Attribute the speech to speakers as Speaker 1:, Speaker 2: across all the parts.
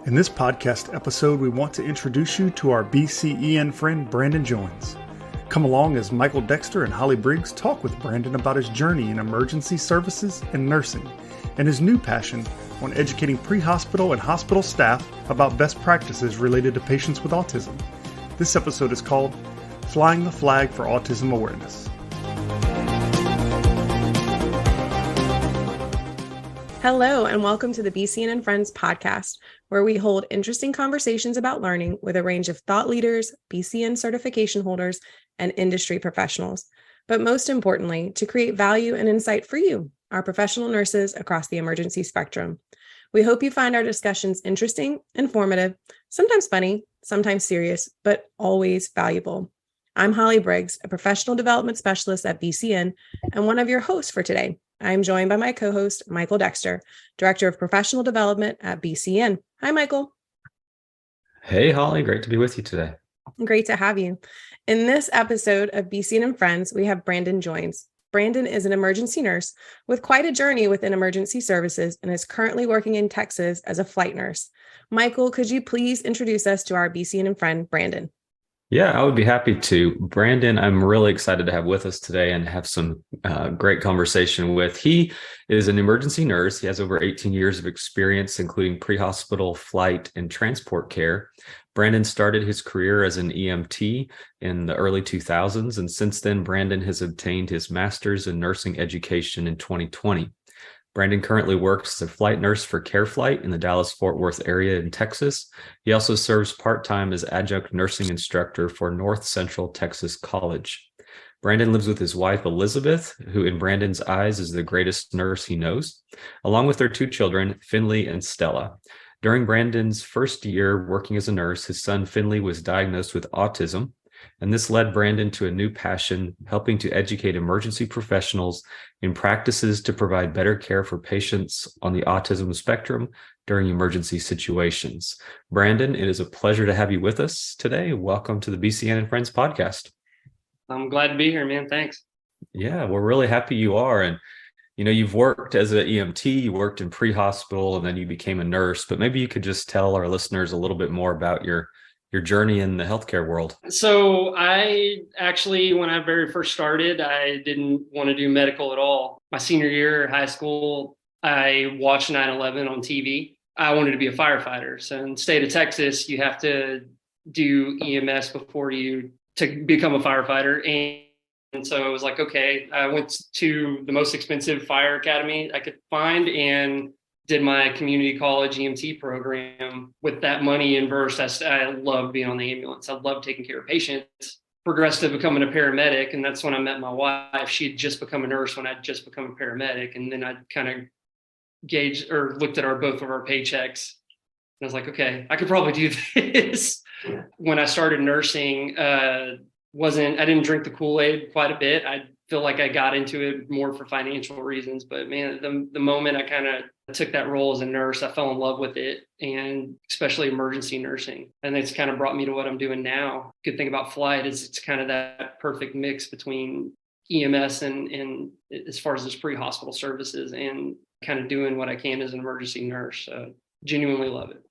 Speaker 1: In this podcast episode, we want to introduce you to our BCEN friend, Brandon Joins. Come along as Michael Dexter and Holly Briggs talk with Brandon about his journey in emergency services and nursing, and his new passion on educating pre-hospital and hospital staff about best practices related to patients with autism. This episode is called Flying the Flag for Autism Awareness.
Speaker 2: Hello, and welcome to the BCEN and Friends podcast, where we hold interesting conversations about learning with a range of thought leaders, BCEN certification holders, and industry professionals. But most importantly, to create value and insight for you, our professional nurses across the emergency spectrum. We hope you find our discussions interesting, informative, sometimes funny, sometimes serious, but always valuable. I'm Holly Briggs, a professional development specialist at BCEN and one of your hosts for today. I am joined by my co-host, Michael Dexter, Director of Professional Development at BCEN. Hi, Michael.
Speaker 3: Hey, Holly. Great to be with you today.
Speaker 2: Great to have you. In this episode of BCEN and Friends, we have Brandon Joins. Brandon is an emergency nurse with quite a journey within emergency services and is currently working in Texas as a flight nurse. Michael, could you please introduce us to our BCEN and friend, Brandon?
Speaker 3: Yeah, I would be happy to. Brandon, I'm really excited to have with us today and have some great conversation with. He is an emergency nurse. He has over 18 years of experience, including pre-hospital, flight, and transport care. Brandon started his career as an EMT in the early 2000s, and since then, Brandon has obtained his master's in nursing education in 2020. Brandon currently works as a flight nurse for CareFlite in the Dallas-Fort Worth area in Texas. He also serves part-time as adjunct nursing instructor for North Central Texas College. Brandon lives with his wife, Elizabeth, who in Brandon's eyes is the greatest nurse he knows, along with their two children, Finley and Stella. During Brandon's first year working as a nurse, his son Finley was diagnosed with autism, and this led Brandon to a new passion, helping to educate emergency professionals in practices to provide better care for patients on the autism spectrum during emergency situations. Brandon, it is a pleasure to have you with us today. Welcome to the BCEN and Friends podcast.
Speaker 4: I'm glad to be here, man. Thanks.
Speaker 3: Yeah, we're really happy you are. And you've worked as an EMT, you worked in pre-hospital, and then you became a nurse. But maybe you could just tell our listeners a little bit more about your journey in the healthcare world.
Speaker 4: So I actually, when I very first started, I didn't want to do medical at all. My senior year of high school, I watched 9/11 on TV. I wanted to be a firefighter. So in the state of Texas, you have to do EMS before you to become a firefighter. And so it was like, okay, I went to the most expensive fire academy I could find and did my community college EMT program with that money inversed. I loved being on the ambulance. I loved taking care of patients. Progressed to becoming a paramedic. And that's when I met my wife. She had just become a nurse when I'd just become a paramedic. And then I kind of gauged or looked at both of our paychecks. And I was like, okay, I could probably do this. When I started nursing, I didn't drink the Kool-Aid quite a bit. I feel like I got into it more for financial reasons, but man, the moment I kind of took that role as a nurse, I fell in love with it, and especially emergency nursing. And it's kind of brought me to what I'm doing now. Good thing about flight is it's kind of that perfect mix between EMS and as far as this pre-hospital services and kind of doing what I can as an emergency nurse. So genuinely love it.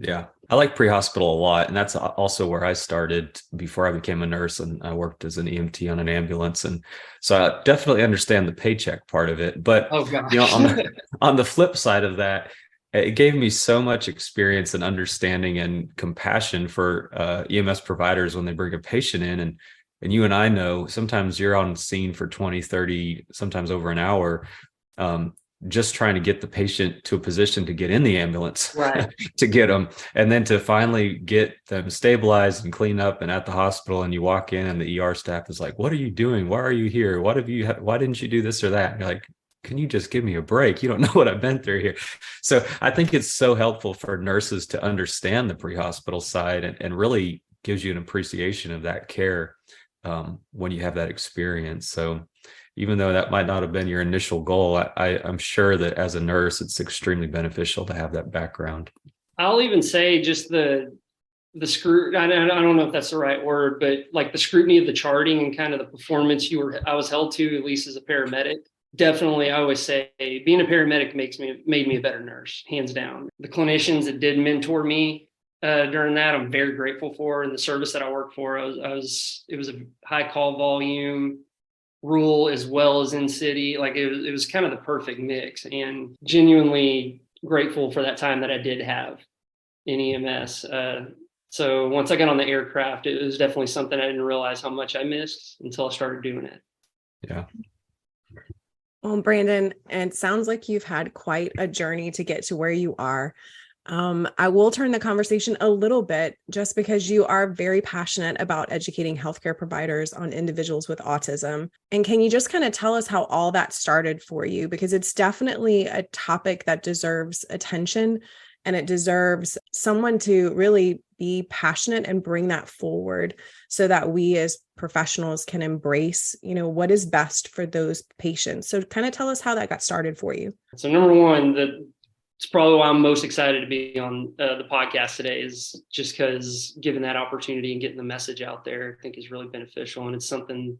Speaker 3: Yeah, I like pre-hospital a lot. And that's also where I started before I became a nurse, and I worked as an EMT on an ambulance. And so I definitely understand the paycheck part of it. But on the flip side of that, it gave me so much experience and understanding and compassion for EMS providers when they bring a patient in. And you and I know sometimes you're on scene for 20, 30, sometimes over an hour, just trying to get the patient to a position to get in the ambulance,
Speaker 4: right,
Speaker 3: to get them, and then to finally get them stabilized and clean up and at the hospital. And you walk in and the ER staff is like, what are you doing? Why are you here? Why didn't you do this or that? And you're like, can you just give me a break? You don't know what I've been through here. So I think it's so helpful for nurses to understand the pre-hospital side and really gives you an appreciation of that care when you have that experience. So even though that might not have been your initial goal, I'm sure that as a nurse, it's extremely beneficial to have that background.
Speaker 4: I'll even say just the scrutiny, I don't know if that's the right word, but like the scrutiny of the charting and kind of the performance I was held to, at least as a paramedic. definitely, I always say being a paramedic made me a better nurse, hands down. The clinicians that did mentor me during that, I'm very grateful for. And the service that I worked for, it was a high call volume, rural as well as in city. Like it was kind of the perfect mix, and genuinely grateful for that time that I did have in EMS. So once I got on the aircraft, it was definitely something I didn't realize how much I missed until I started doing it.
Speaker 3: Yeah.
Speaker 2: Well, Brandon, it sounds like you've had quite a journey to get to where you are. I will turn the conversation a little bit just because you are very passionate about educating healthcare providers on individuals with autism. And can you just kind of tell us how all that started for you? Because it's definitely a topic that deserves attention, and it deserves someone to really be passionate and bring that forward so that we as professionals can embrace, what is best for those patients. So kind of tell us how that got started for you.
Speaker 4: So number one, it's probably why I'm most excited to be on the podcast today, is just because given that opportunity and getting the message out there, I think is really beneficial. And it's something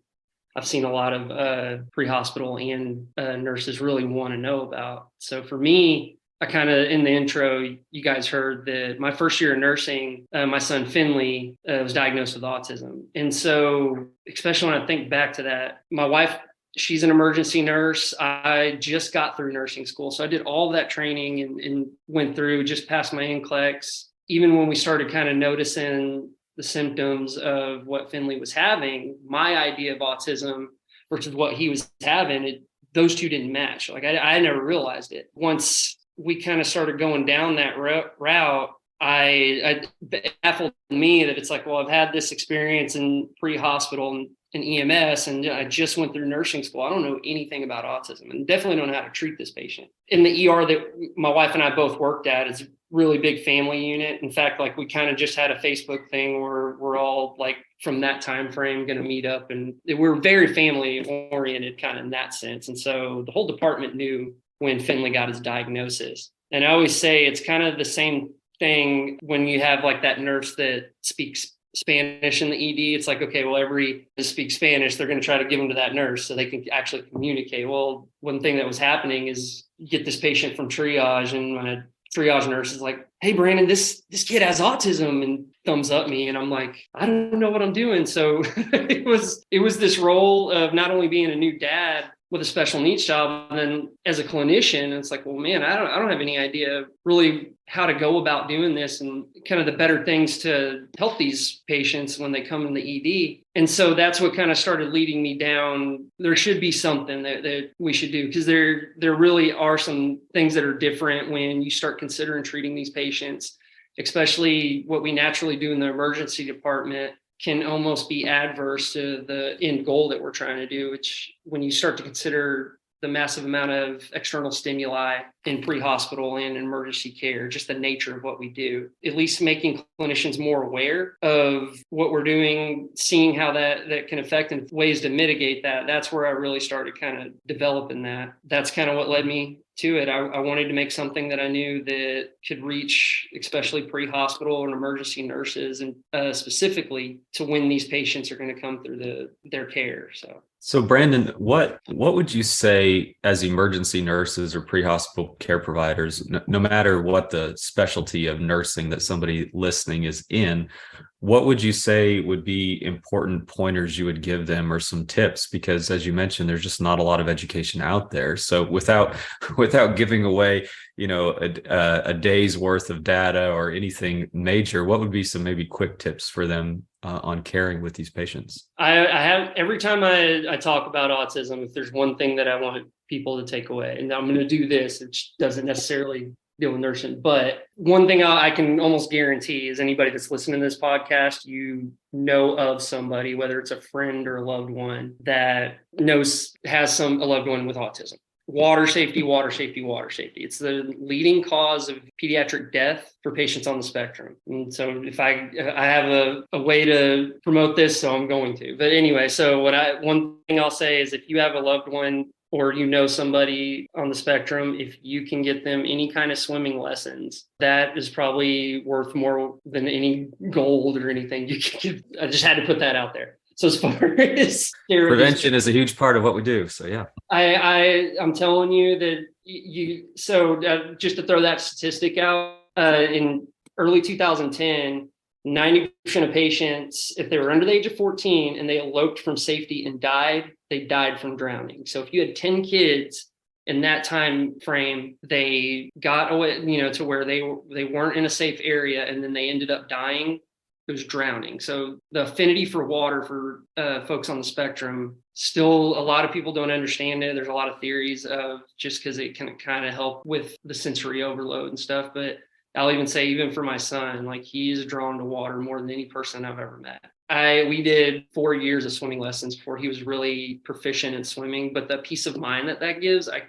Speaker 4: I've seen a lot of pre-hospital and nurses really want to know about. So for me, I kind of, in the intro, you guys heard that my first year of nursing, my son Finley was diagnosed with autism. And so, especially when I think back to that, my wife, she's an emergency nurse. I just got through nursing school. So I did all of that training and went through, just passed my NCLEX. Even when we started kind of noticing the symptoms of what Finley was having, my idea of autism versus what he was having, those two didn't match. Like I never realized it. Once we kind of started going down that route, I baffled me that it's like, well, I've had this experience in pre-hospital and EMS, and I just went through nursing school. I don't know anything about autism, and definitely don't know how to treat this patient. In the ER that my wife and I both worked at, it's a really big family unit. In fact, like we kind of just had a Facebook thing where we're all like from that time frame going to meet up, and we're very family oriented kind of in that sense. And so the whole department knew when Finley got his diagnosis. And I always say it's kind of the same thing when you have like that nurse that speaks Spanish in the ED. It's like, okay, well, every speaks Spanish, they're going to try to give them to that nurse so they can actually communicate. Well, one thing that was happening is you get this patient from triage, and my triage nurse is like, hey, Brandon, this kid has autism, and thumbs up me. And I'm like, I don't know what I'm doing. So it was this role of not only being a new dad with a special needs child, and then as a clinician, it's like, well, man, I don't have any idea really how to go about doing this and kind of the better things to help these patients when they come in the ED. And so that's what kind of started leading me down. There should be something that we should do, because there really are some things that are different when you start considering treating these patients, especially what we naturally do in the emergency department can almost be adverse to the end goal that we're trying to do, which when you start to consider the massive amount of external stimuli in pre-hospital and emergency care, just the nature of what we do, at least making clinicians more aware of what we're doing, seeing how that can affect and ways to mitigate that. That's where I really started kind of developing that. That's kind of what led me to it. I wanted to make something that I knew that could reach, especially pre-hospital and emergency nurses, and specifically to when these patients are going to come through their care.
Speaker 3: So Brandon, what would you say as emergency nurses or pre-hospital care providers, no matter what the specialty of nursing that somebody listening is in, what would you say would be important pointers you would give them, or some tips? Because as you mentioned, there's just not a lot of education out there. So without giving away, a day's worth of data or anything major, what would be some maybe quick tips for them on caring with these patients?
Speaker 4: I have, every time I talk about autism, if there's one thing that I want people to take away, and I'm going to do this, it doesn't necessarily deal with nursing, but one thing I can almost guarantee is anybody that's listening to this podcast, you know of somebody, whether it's a friend or a loved one, that has a loved one with autism. Water safety, water safety, water safety. It's the leading cause of pediatric death for patients on the spectrum. And so if I have a way to promote this, so I'm going to. But anyway, so one thing I'll say is, if you have a loved one or somebody on the spectrum, if you can get them any kind of swimming lessons, that is probably worth more than any gold or anything you can give. I just had to put that out there. So as far as
Speaker 3: prevention is a huge part of what we do. So yeah,
Speaker 4: I'm telling you that just to throw that statistic out, in early 2010, 90% of patients, if they were under the age of 14 and they eloped from safety and died, they died from drowning. So if you had 10 kids in that time frame, they got away, to where they weren't in a safe area, and then they ended up dying, it was drowning. So the affinity for water for folks on the spectrum, still a lot of people don't understand it. There's a lot of theories of just because it can kind of help with the sensory overload and stuff. But I'll even say, even for my son, like, he's drawn to water more than any person I've ever met. We did 4 years of swimming lessons before he was really proficient in swimming, but the peace of mind that gives, I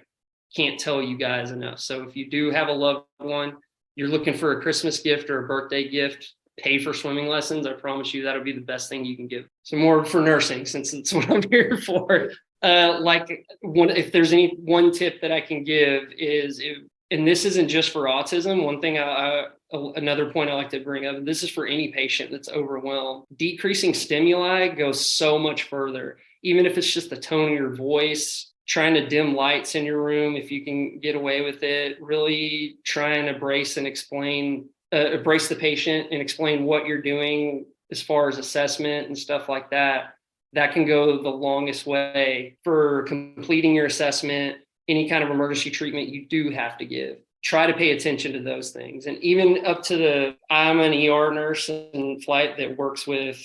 Speaker 4: can't tell you guys enough. So if you do have a loved one, you're looking for a Christmas gift or a birthday gift, pay for swimming lessons. I promise you that'll be the best thing you can give. So more for nursing, since it's what I'm here for. If there's any one tip that I can give is, and this isn't just for autism, one thing another point I like to bring up, and this is for any patient that's overwhelmed, decreasing stimuli goes so much further. Even if it's just the tone of your voice, trying to dim lights in your room, if you can get away with it, really try and embrace the patient and explain what you're doing as far as assessment and stuff like that. That can go the longest way for completing your assessment. Any kind of emergency treatment you do have to give, try to pay attention to those things. And even up to I'm an ER nurse in flight that works with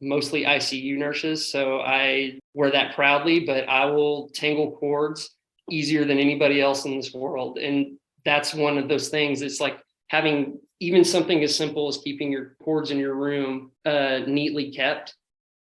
Speaker 4: mostly ICU nurses. So I wear that proudly, but I will tangle cords easier than anybody else in this world. And that's one of those things. It's like having even something as simple as keeping your cords in your room neatly kept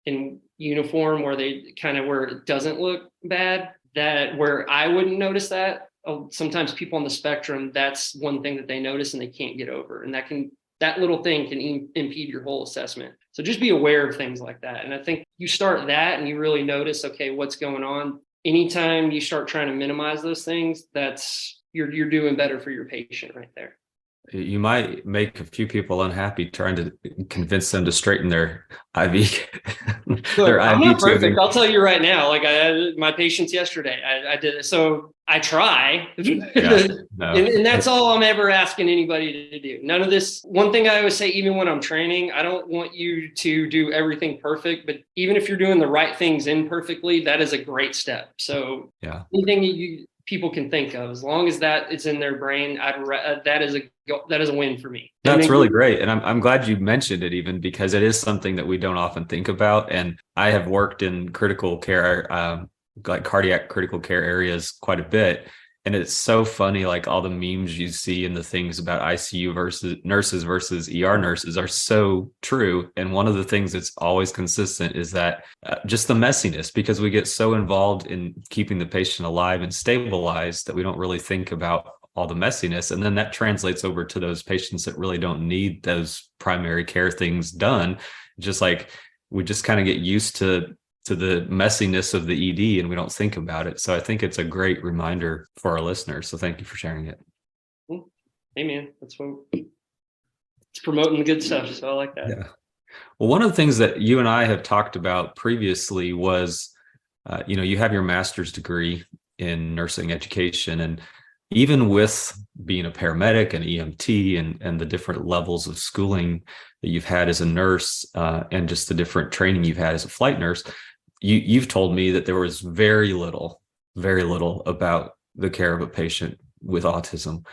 Speaker 4: in uniform, where it doesn't look bad, that where I wouldn't notice that. Sometimes people on the spectrum, that's one thing that they notice and they can't get over. And that little thing can impede your whole assessment. So just be aware of things like that. And I think you start that and you really notice, okay, what's going on. Anytime you start trying to minimize those things, you're doing better for your patient right there.
Speaker 3: You might make a few people unhappy trying to convince them to straighten their IV.
Speaker 4: I'm not perfect. I'll tell you right now. Like my patients yesterday, I did it. So I try, and that's all I'm ever asking anybody to do. None of this. One thing I always say, even when I'm training, I don't want you to do everything perfect, but even if you're doing the right things imperfectly, that is a great step. So anything people can think of, as long as that is in their brain, that is a win for me.
Speaker 3: That's really great. And I'm glad you mentioned it, even because it is something that we don't often think about. And I have worked in critical care, like cardiac critical care areas quite a bit. And it's so funny, like all the memes you see and the things about ICU versus ER nurses are so true. And one of the things that's always consistent is that just the messiness, because we get so involved in keeping the patient alive and stabilized that we don't really think about all the messiness. And then that translates over to those patients that really don't need those primary care things done. Just like we just kind of get used to the messiness of the ED and we don't think about it. So I think it's a great reminder for our listeners. So thank you for sharing it.
Speaker 4: Hey man, it's promoting the good stuff. So I like that.
Speaker 3: Yeah. Well, one of the things that you and I have talked about previously was, you have your master's degree in nursing education, and even with being a paramedic and EMT and the different levels of schooling that you've had as a nurse, and just the different training you've had as a flight nurse, you've told me that there was very little about the care of a patient with autism.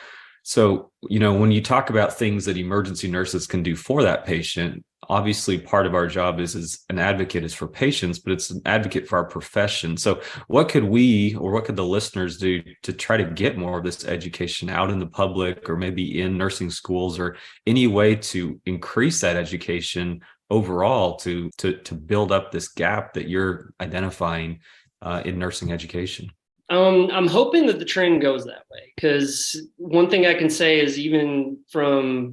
Speaker 3: So, when you talk about things that emergency nurses can do for that patient, obviously part of our job is an advocate is for patients, but it's an advocate for our profession. So what could the listeners do to try to get more of this education out in the public, or maybe in nursing schools, or any way to increase that education overall to build up this gap that you're identifying in nursing education?
Speaker 4: I'm hoping that the trend goes that way, because one thing I can say is, even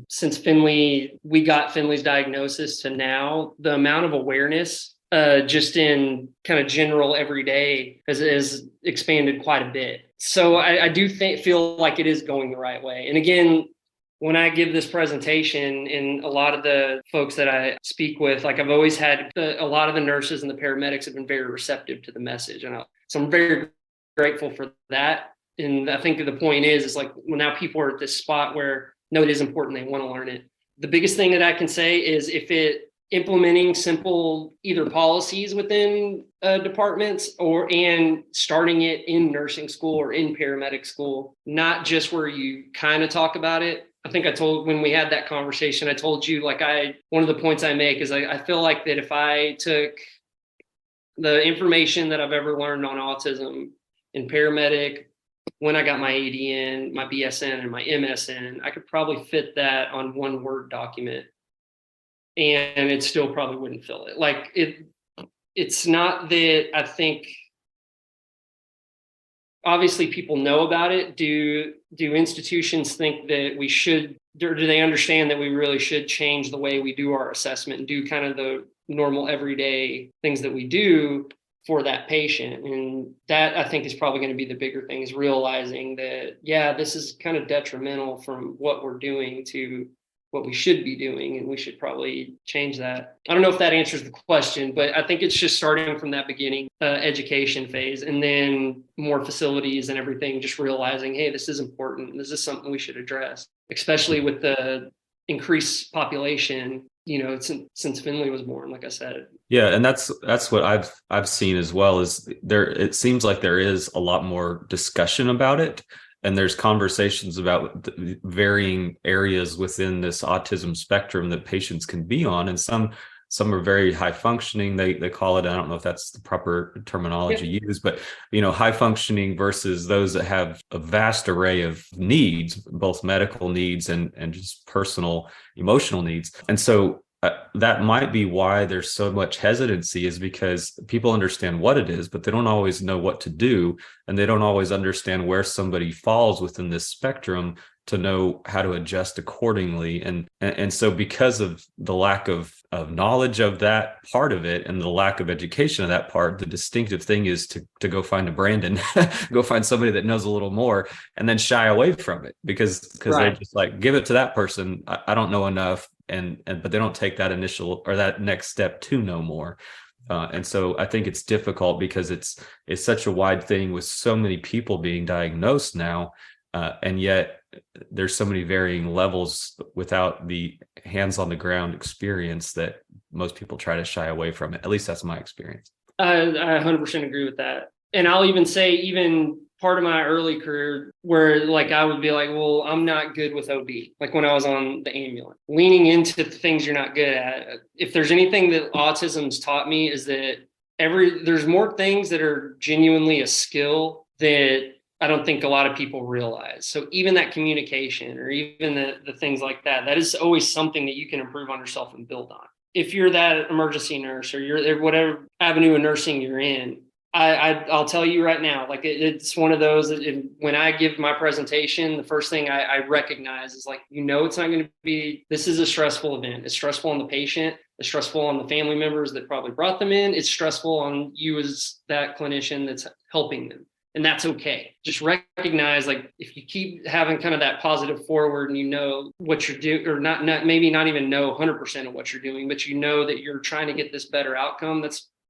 Speaker 4: since we got Finley's diagnosis to now, the amount of awareness just in kind of general everyday has expanded quite a bit. So I do feel like it is going the right way. And again, when I give this presentation, and a lot of the folks that I speak with, like I've always had a lot of the nurses and the paramedics have been very receptive to the message. So I'm very grateful for that. And I think that the point is like, well, now people are at this spot where, no, it is important. They want to learn it. The biggest thing that I can say is implementing simple either policies within departments and starting it in nursing school or in paramedic school, not just where you kind of talk about it. I think when we had that conversation, I told you, like, one of the points I make is I feel like that if I took the information that I've ever learned on autism in paramedic, when I got my ADN, my BSN, and my MSN, I could probably fit that on one Word document, and it still probably wouldn't fill it. Like it's not that I think, obviously people know about it. Do institutions think that we should, or do they understand that we really should change the way we do our assessment and do kind of the normal everyday things that we do for that patient? And that, I think, is probably going to be the bigger thing, is realizing that, yeah, this is kind of detrimental from what we're doing to what we should be doing, and we should probably change that. I don't know if that answers the question, but I think it's just starting from that beginning education phase, and then more facilities and everything, just realizing, hey, this is important. This is something we should address, especially with the increased population, since Finley was born, like I said.
Speaker 3: Yeah, and that's what I've seen as well. Is it seems like there is a lot more discussion about it, and there's conversations about the varying areas within this autism spectrum that patients can be on, and some are very high functioning. They call it, I don't know if that's the proper terminology used, but high functioning versus those that have a vast array of needs, both medical needs and just personal emotional needs. And so that might be why there's so much hesitancy, is because people understand what it is, but they don't always know what to do. And they don't always understand where somebody falls within this spectrum to know how to adjust accordingly. And so because of the lack of knowledge of that part of it and the lack of education of that part, the distinctive thing is to go find a Brandon, go find somebody that knows a little more, and then shy away from it because They're just like, give it to that person. I don't know enough. But they don't take that initial or that next step to know more. And so I think it's difficult because it's such a wide thing with so many people being diagnosed now. And yet there's so many varying levels without the hands on the ground experience that most people try to shy away from it. At least that's my experience.
Speaker 4: I 100% agree with that. And I'll even say, even part of my early career where like I would be like, well, I'm not good with OB. Like when I was on the ambulance, leaning into the things you're not good at. If there's anything that autism's taught me, is that there's more things that are genuinely a skill that I don't think a lot of people realize. So even that communication, or even the things like that is always something that you can improve on yourself and build on. If you're that emergency nurse, or you're whatever avenue of nursing you're in, I'll tell you right now, like it's one of those that when I give my presentation, the first thing I recognize is like, it's not going to be, this is a stressful event. It's stressful on the patient. It's stressful on the family members that probably brought them in. It's stressful on you as that clinician that's helping them. And that's okay. Just recognize, like, if you keep having kind of that positive forward and you know what you're doing, or not maybe not even know 100% of what you're doing, but you know that you're trying to get this better outcome,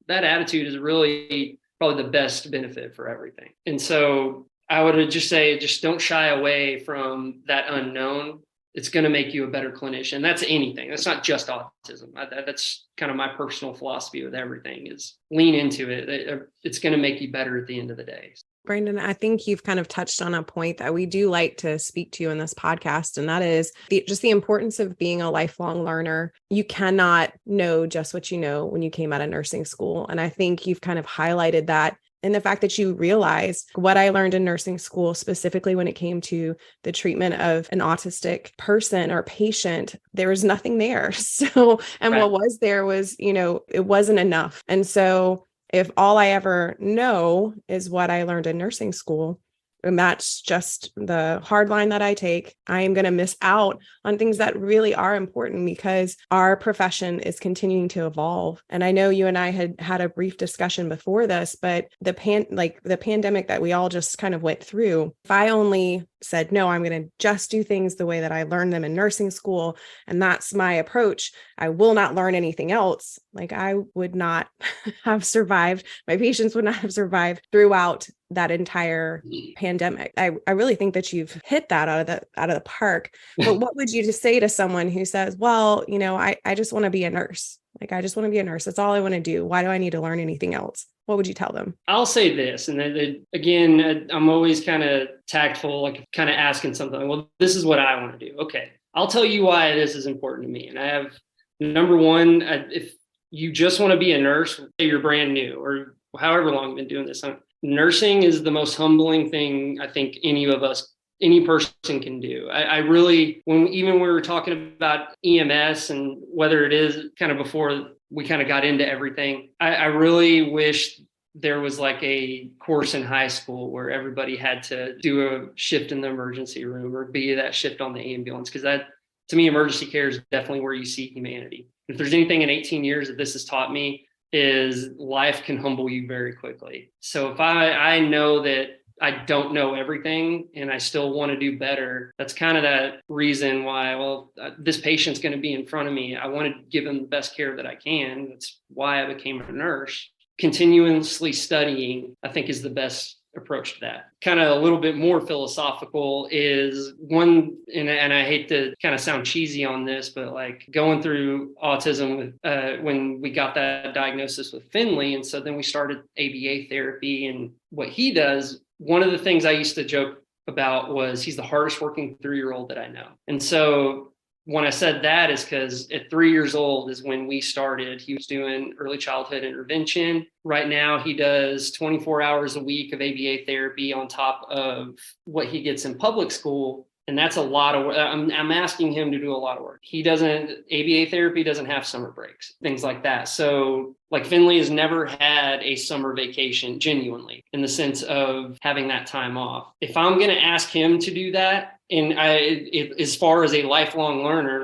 Speaker 4: that attitude is really probably the best benefit for everything. And so I would just say, just don't shy away from that unknown. It's going to make you a better clinician. That's anything. That's not just autism. That's kind of my personal philosophy with everything, is lean into it. It's going to make you better at the end of the day.
Speaker 2: Brandon, I think you've kind of touched on a point that we do like to speak to in this podcast, and that is just the importance of being a lifelong learner. You cannot know just what you know when you came out of nursing school. And I think you've kind of highlighted that in the fact that you realize what I learned in nursing school, specifically when it came to the treatment of an autistic person or patient, there was nothing there. So, and What was there was, it wasn't enough. And so if all I ever know is what I learned in nursing school, and that's just the hard line that I take, I am going to miss out on things that really are important, because our profession is continuing to evolve. And I know you and I had a brief discussion before this, but the pandemic that we all just kind of went through, if I only said, no, I'm going to just do things the way that I learned them in nursing school, and that's my approach, I will not learn anything else, like I would not have survived. My patients would not have survived throughout that entire pandemic. I really think that you've hit that out of the park. But what would you just say to someone who says, well, I just want to be a nurse. Like, I just want to be a nurse. That's all I want to do. Why do I need to learn anything else? What would you tell them?
Speaker 4: I'll say this, and then again, I'm always kind of tactful, like kind of asking something. Well, this is what I want to do. Okay, I'll tell you why this is important to me. And I have, number one, if you just want to be a nurse, say you're brand new or however long you've been doing this, nursing is the most humbling thing I think any person can do. I really, when we were talking about EMS and whether it is kind of before we kind of got into everything, I really wish there was like a course in high school where everybody had to do a shift in the emergency room or be that shift on the ambulance. Because that, to me, emergency care is definitely where you see humanity. If there's anything in 18 years that this has taught me, is life can humble you very quickly. So if I know that I don't know everything and I still want to do better, that's kind of that reason why, this patient's going to be in front of me. I want to give them the best care that I can. That's why I became a nurse. Continuously studying, I think, is the best approach to that. Kind of a little bit more philosophical is one, and I hate to kind of sound cheesy on this, but like going through autism with when we got that diagnosis with Finley, and so then we started ABA therapy, and what he does, one of the things I used to joke about was he's the hardest working 3-year-old that I know. And so when I said that is because at 3 years old is when we started. He was doing early childhood intervention. Right now, he does 24 hours a week of ABA therapy on top of what he gets in public school. And that's a lot of work. I'm asking him to do a lot of work. ABA therapy doesn't have summer breaks, things like that. So like Finley has never had a summer vacation, genuinely, in the sense of having that time off. If I'm going to ask him to do that, and as far as a lifelong learner,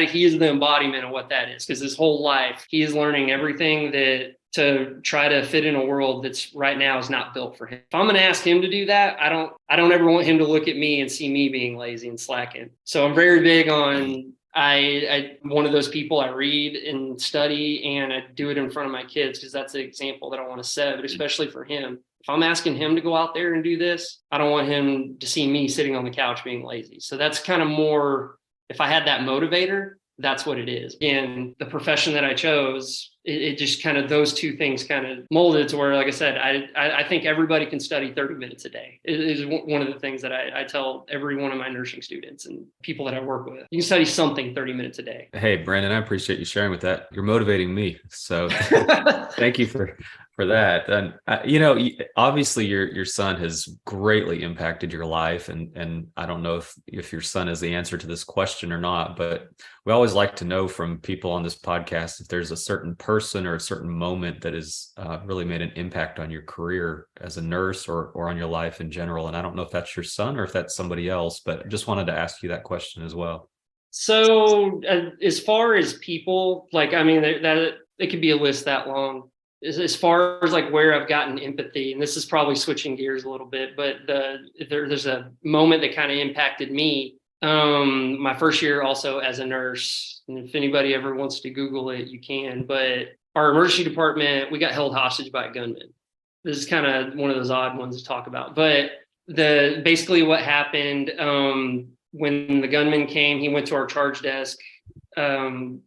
Speaker 4: he is the embodiment of what that is, because his whole life, he is learning everything that to try to fit in a world that's right now is not built for him. If I'm going to ask him to do that, I don't ever want him to look at me and see me being lazy and slacking. So I'm very big on, I'm one of those people, I read and study, and I do it in front of my kids because that's the example that I want to set, but especially for him. If I'm asking him to go out there and do this, I don't want him to see me sitting on the couch being lazy. So that's kind of more, if I had that motivator, that's what it is. Again, the profession that I chose, it just kind of, those two things kind of molded to where, like I said, I think everybody can study 30 minutes a day. It is one of the things that I tell every one of my nursing students and people that I work with. You can study something 30 minutes a day.
Speaker 3: Hey, Brandon, I appreciate you sharing with that. You're motivating me. So thank you for that. And obviously your son has greatly impacted your life, and I don't know if your son is the answer to this question or not, but we always like to know from people on this podcast if there's a certain person or a certain moment that has really made an impact on your career as a nurse or on your life in general. And I don't know if that's your son or if that's somebody else, but I just wanted to ask you that question as well.
Speaker 4: So as far as people, that it could be a list that long. As far as like where I've gotten empathy, and this is probably switching gears a little bit, but there's a moment that kind of impacted me. My first year also as a nurse, and if anybody ever wants to Google it, you can, but our emergency department, we got held hostage by a gunman. This is kind of one of those odd ones to talk about, but basically what happened, when the gunman came, he went to our charge desk, and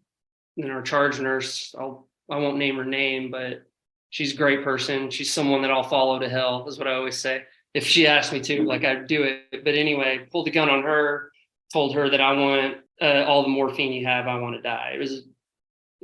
Speaker 4: our charge nurse, I won't name her name, but she's a great person. She's someone that I'll follow to hell, is what I always say. If she asked me to, I'd do it. But anyway, pulled the gun on her, told her that I want all the morphine you have, I want to die. It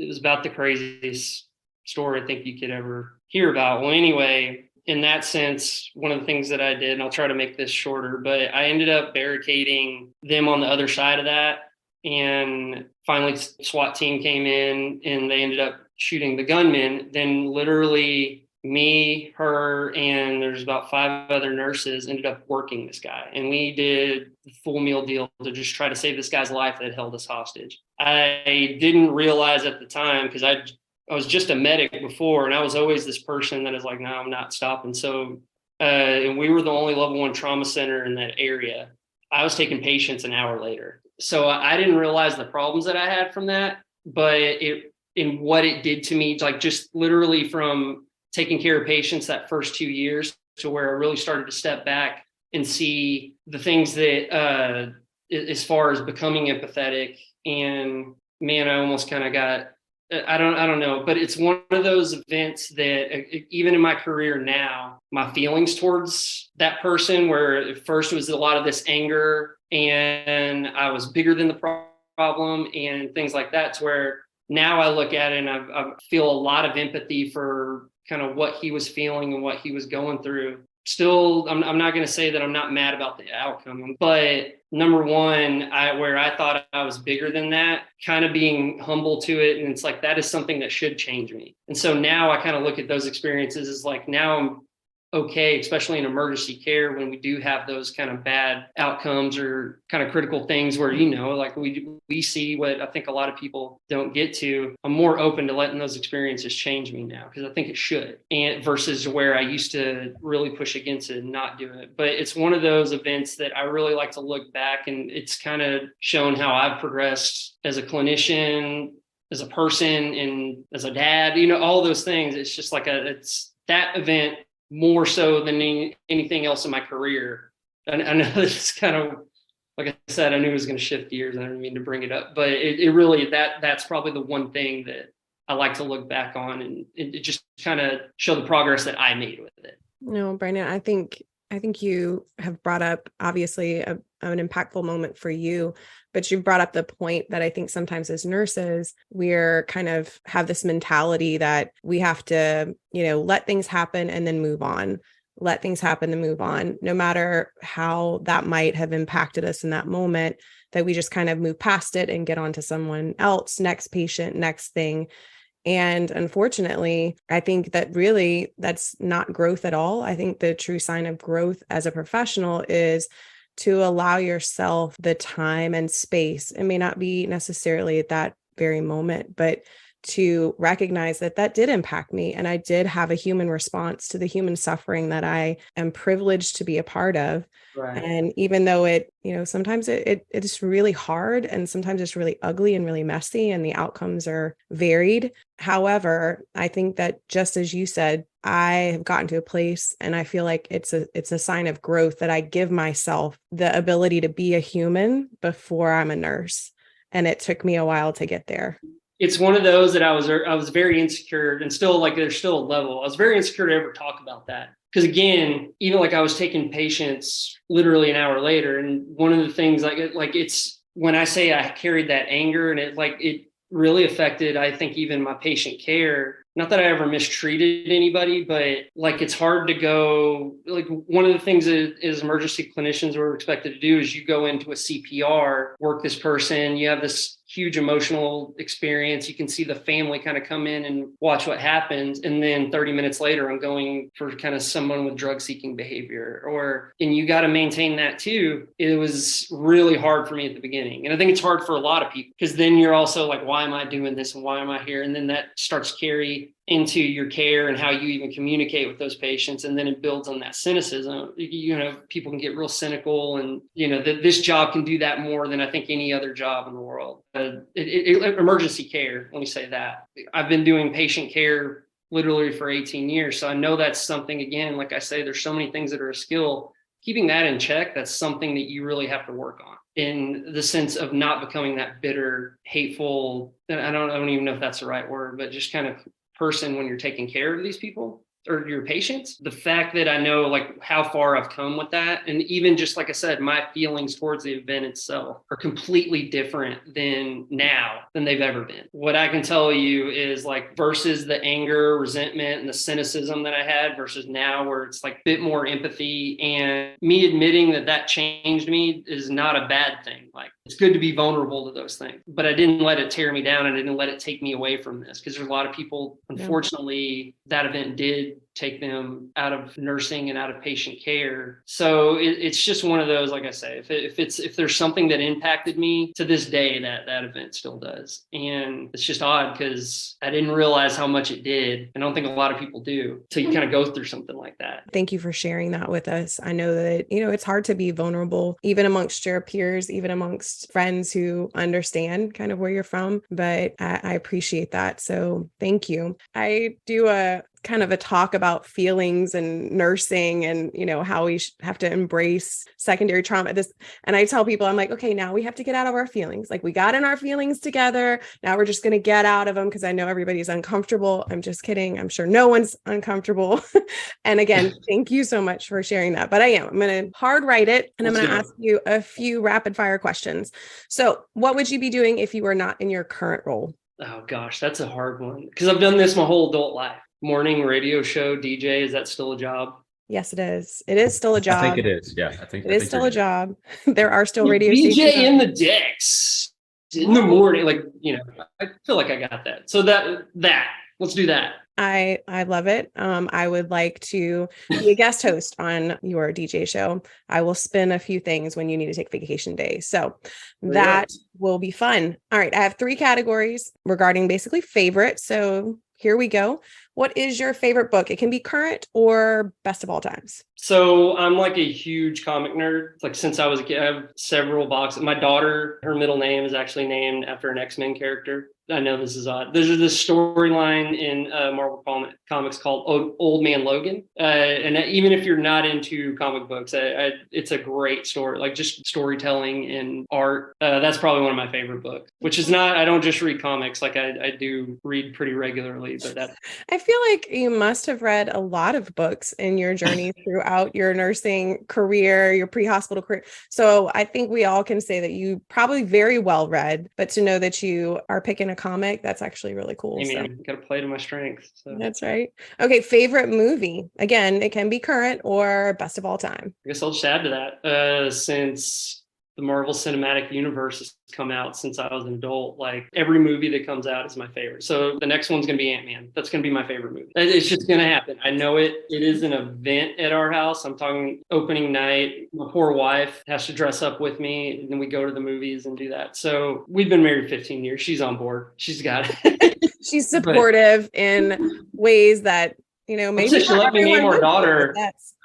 Speaker 4: was about the craziest story I think you could ever hear about. Well, anyway, in that sense, one of the things that I did, and I'll try to make this shorter, but I ended up barricading them on the other side of that. And finally, SWAT team came in and they ended up shooting the gunman. Then literally me, her, and there's about 5 other nurses ended up working this guy. And we did the full meal deal to just try to save this guy's life that held us hostage. I didn't realize at the time, because I was just a medic before, and I was always this person that is like, no, I'm not stopping. So and we were the only level 1 trauma center in that area. I was taking patients an hour later. So I didn't realize the problems that I had from that, but in what it did to me, like just literally from taking care of patients that first 2 years to where I really started to step back and see the things that, as far as becoming empathetic, and man, I almost kind of got, I don't know, but it's one of those events that even in my career now, my feelings towards that person, where at first it was a lot of this anger and I was bigger than the problem and things like that, to where now I look at it and I feel a lot of empathy for kind of what he was feeling and what he was going through. Still, I'm not going to say that I'm not mad about the outcome, but number one, where I thought I was bigger than that, kind of being humble to it. And it's like, that is something that should change me. And so now I kind of look at those experiences as like, now I'm okay, especially in emergency care, when we do have those kind of bad outcomes or kind of critical things where, like we see what I think a lot of people don't get to. I'm more open to letting those experiences change me now, because I think it should, and versus where I used to really push against it and not do it. But it's one of those events that I really like to look back, and it's kind of shown how I've progressed as a clinician, as a person, and as a dad, all those things. It's just like it's that event more so than anything else in my career. And I know it's kind of, like I said, I knew it was going to shift gears, and I didn't mean to bring it up, but it really, that's probably the one thing that I like to look back on, and it just kind of show the progress that I made with it.
Speaker 2: No, Brandon, I think you have brought up obviously an impactful moment for you, but you've brought up the point that I think sometimes as nurses, we're kind of have this mentality that we have to, let things happen and then move on. Let things happen and move on, no matter how that might have impacted us in that moment, that we just kind of move past it and get on to someone else, next patient, next thing. And unfortunately, I think that really that's not growth at all. I think the true sign of growth as a professional is to allow yourself the time and space. It may not be necessarily at that very moment, but to recognize that that did impact me. And I did have a human response to the human suffering that I am privileged to be a part of.
Speaker 4: Right.
Speaker 2: And even though it, sometimes it is really hard, and sometimes it's really ugly and really messy, and the outcomes are varied. However, I think that just as you said, I have gotten to a place, and I feel like it's a sign of growth that I give myself the ability to be a human before I'm a nurse. And it took me a while to get there.
Speaker 4: It's one of those that I was very insecure, and still, like, there's still a level. I was very insecure to ever talk about that. Because again, even like I was taking patients literally an hour later. And one of the things like it's when I say I carried that anger, and it really affected, I think, even my patient care. Not that I ever mistreated anybody, but like, it's hard to go, like, one of the things that as emergency clinicians we're expected to do is you go into a CPR, work this person, you have this huge emotional experience. You can see the family kind of come in and watch what happens. And then 30 minutes later, I'm going for kind of someone with drug seeking behavior, and you got to maintain that too. It was really hard for me at the beginning. And I think it's hard for a lot of people, because then you're also like, why am I doing this? And why am I here? And then that starts to carry into your care and how you even communicate with those patients. And then it builds on that cynicism. People can get real cynical, and, this job can do that more than I think any other job in the world. Emergency care, let me say that. I've been doing patient care literally for 18 years. So I know that's something, again, like I say, there's so many things that are a skill. Keeping that in check, that's something that you really have to work on, in the sense of not becoming that bitter, hateful, I don't even know if that's the right word, but just kind of person when you're taking care of these people or your patients. The fact that I know like how far I've come with that, and even just like I said, my feelings towards the event itself are completely different than they've ever been. What I can tell you is, like, versus the anger, resentment, and the cynicism that I had, versus now, where it's like a bit more empathy, and me admitting that changed me is not a bad thing. Like, it's good to be vulnerable to those things, but I didn't let it tear me down. I didn't let it take me away from this, because there's a lot of people, unfortunately, that event did take them out of nursing and out of patient care. So it's just one of those, like I say, if there's something that impacted me to this day, that event still does. And it's just odd because I didn't realize how much it did. I don't think a lot of people do till you kind of go through something like that.
Speaker 2: Thank you for sharing that with us. I know that, it's hard to be vulnerable, even amongst your peers, even amongst friends who understand kind of where you're from, but I appreciate that. So thank you. I do a kind of a talk about feelings and nursing and, how we have to embrace secondary trauma. And I tell people, I'm like, okay, now we have to get out of our feelings. Like we got in our feelings together. Now we're just going to get out of them because I know everybody's uncomfortable. I'm just kidding. I'm sure no one's uncomfortable. And again, thank you so much for sharing that. But I'm going to hard write it and I'm going to ask you a few rapid fire questions. So what would you be doing if you were not in your current role?
Speaker 4: Oh gosh, that's a hard one because I've done this my whole adult life. Morning radio show DJ, is that still a job?
Speaker 2: Yes, it is. It is still a job.
Speaker 3: I think it is. Yeah, I think
Speaker 2: it is still a job. There are still radio
Speaker 4: DJ
Speaker 2: stations.
Speaker 4: DJ in the decks in the morning. Like, I feel like I got that. So that let's do that.
Speaker 2: I love it. I would like to be a guest host on your DJ show. I will spin a few things when you need to take vacation days. So that will be fun. All right. I have 3 categories regarding basically favorite. So here we go. What is your favorite book? It can be current or best of all times.
Speaker 4: So I'm like a huge comic nerd. Like since I was a kid, I have several boxes. My daughter, her middle name is actually named after an X-Men character. I know this is odd. There's this storyline in Marvel Comics called Old Man Logan. And even if you're not into comic books, it's a great story, like just storytelling and art. That's probably one of my favorite books, which is not, I don't just read comics. Like I do read pretty regularly, but that's.
Speaker 2: I feel like you must have read a lot of books in your journey throughout your nursing career, your pre-hospital career. So I think we all can say that you probably very well read, but to know that you are picking a comic, that's actually really cool.
Speaker 4: I mean, got to play to my strengths. So.
Speaker 2: That's right. Okay. Favorite movie. Again, it can be current or best of all time.
Speaker 4: I guess I'll just add to that. Since the Marvel Cinematic Universe has come out since I was an adult, like every movie that comes out is my favorite. So the next one's going to be Ant-Man. That's going to be my favorite movie. It's just going to happen. I know it. It is an event at our house. I'm talking opening night. My poor wife has to dress up with me and then we go to the movies and do that. So we've been married 15 years. She's on board. She's got it.
Speaker 2: She's supportive in ways that, maybe
Speaker 4: she'll let me name our daughter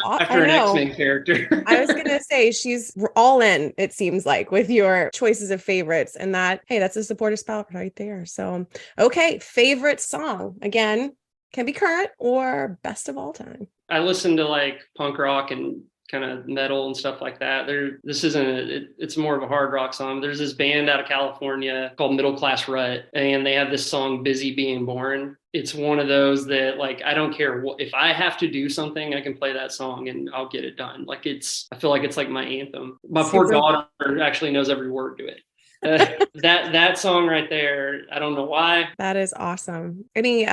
Speaker 4: after an X-Men character.
Speaker 2: I was going to say she's all in, it seems like, with your choices of favorites, and that's a supportive spouse right there. So, okay. Favorite song, again, can be current or best of all time.
Speaker 4: I listen to like punk rock and kind of metal and stuff like that. It's more of a hard rock song. There's this band out of California called Middle Class Rut, and they have this song Busy Being Born. It's one of those that like, I don't care what, if I have to do something, I can play that song and I'll get it done. Like I feel like it's like my anthem. My poor daughter actually knows every word to it. That song right there, I don't know why.
Speaker 2: That is awesome. Any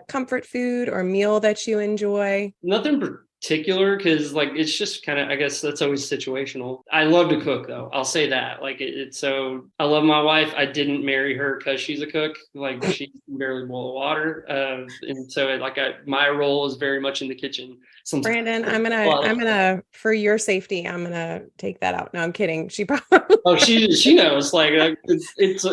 Speaker 2: comfort food or meal that you enjoy?
Speaker 4: Nothing particular, because like it's just kind of, I guess that's always situational. I love to cook though, I'll say that. Like it's so, I love my wife. I didn't marry her because she's a cook. Like she can barely boil water, and so my role is very much in the kitchen. Sometimes.
Speaker 2: Brandon, I'm gonna for your safety, I'm gonna take that out. No, I'm kidding. She probably.
Speaker 4: Oh, she knows. Like it's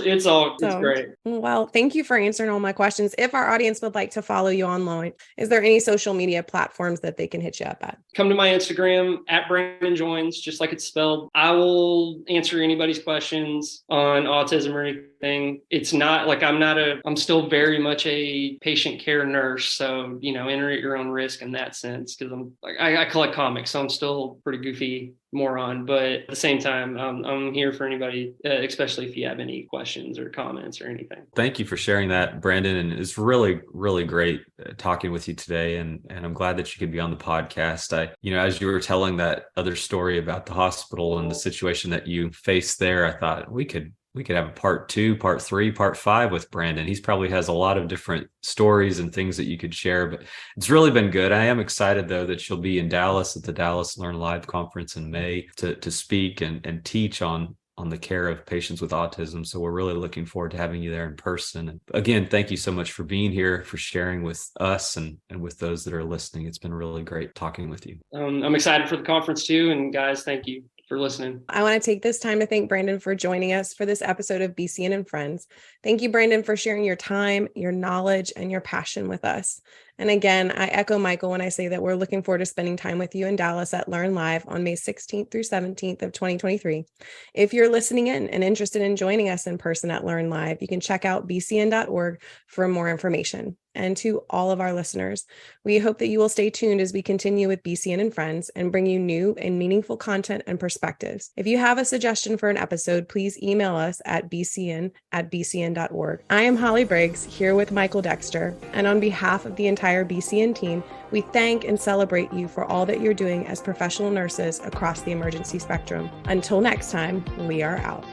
Speaker 4: great.
Speaker 2: Well, thank you for answering all my questions. If our audience would like to follow you online, is there any social media platforms that they can hit you up at? Come
Speaker 4: to my Instagram at Brandon Joins, just like it's spelled. I will answer anybody's questions on autism or anything. It's not like I'm still very much a patient care nurse. So, enter at your own risk in that sense. Cause I collect comics, so I'm still pretty goofy moron, but at the same time, I'm here for anybody, especially if you have any questions or comments or anything.
Speaker 3: Thank you for sharing that, Brandon. And it's really, really great talking with you today. And I'm glad that you could be on the podcast. As you were telling that other story about the hospital and the situation that you faced there, I thought we could have a part 2, part 3, part 5 with Brandon. He's probably has a lot of different stories and things that you could share, but it's really been good. I am excited though that you'll be in Dallas at the Dallas Learn Live conference in May to speak and teach on on the care of patients with autism. So we're really looking forward to having you there in person. And again, thank you so much for being here, for sharing with us and with those that are listening. It's been really great talking with you.
Speaker 4: I'm excited for the conference too. And guys, thank you for listening.
Speaker 2: I want to take this time to thank Brandon for joining us for this episode of BCEN and Friends. Thank you, Brandon, for sharing your time, your knowledge, and your passion with us. And again, I echo Michael when I say that we're looking forward to spending time with you in Dallas at Learn Live on May 16th through 17th of 2023. If you're listening in and interested in joining us in person at Learn Live, you can check out bcn.org for more information. And to all of our listeners, we hope that you will stay tuned as we continue with BCEN and Friends and bring you new and meaningful content and perspectives. If you have a suggestion for an episode, please email us at bcn@bcn.org. I am Holly Briggs, here with Michael Dexter, and on behalf of the entire BCEN team, we thank and celebrate you for all that you're doing as professional nurses across the emergency spectrum. Until next time, we are out.